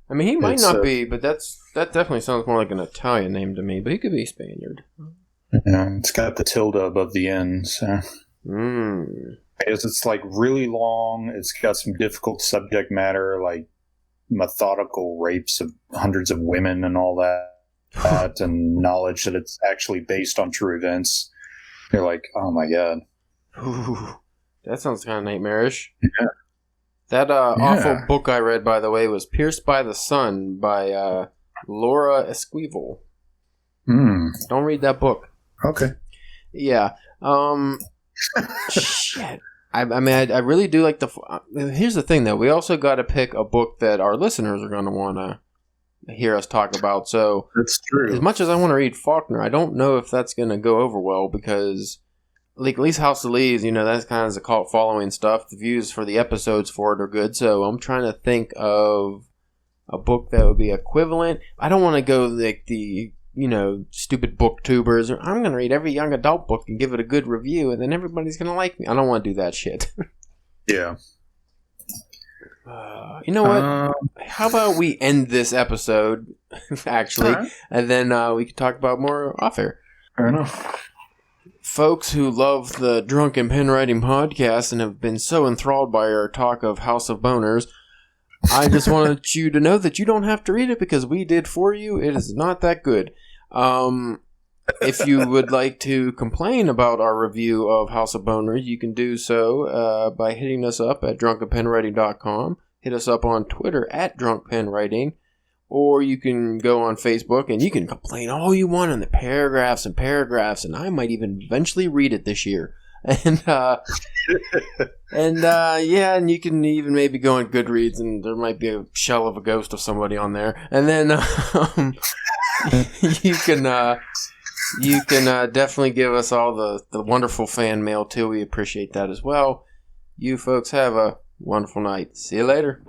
I mean, he might not be, but that definitely sounds more like an Italian name to me. But he could be Spaniard. Yeah, it's got the tilde above the N. So. It's like really long. It's got some difficult subject matter, like methodical rapes of hundreds of women and all that, and knowledge that it's actually based on true events. You're like, oh my god. Ooh, that sounds kind of nightmarish. Yeah. That awful book I read, by the way, was Pierced by the Sun by Laura Esquivel. Don't read that book. Okay. Yeah. Shit. I mean, I really do like here's the thing, though. We also got to pick a book that our listeners are going to want to hear us talk about. So that's true. As much as I want to read Faulkner, I don't know if that's going to go over well because... Like, at least House of Leaves, that's kind of the cult following stuff. The views for the episodes for it are good. So I'm trying to think of a book that would be equivalent. I don't want to go like the, stupid booktubers. I'm going to read every young adult book and give it a good review, and then everybody's going to like me. I don't want to do that shit. Yeah. You know what? How about we end this episode, actually, right. And then we can talk about more off air. Fair enough. Folks who love the Drunken Pen Writing podcast and have been so enthralled by our talk of House of Boners, I just wanted you to know that you don't have to read it because we did for you. It is not that good. If you would like to complain about our review of House of Boners, you can do so by hitting us up at drunkenpenwriting.com. Hit us up on Twitter at drunkpenwriting. Or you can go on Facebook and you can complain all you want on the paragraphs, and I might even eventually read it this year. And and you can even maybe go on Goodreads and there might be a shell of a ghost of somebody on there. And then you can definitely give us all the wonderful fan mail too. We appreciate that as well. You folks have a wonderful night. See you later.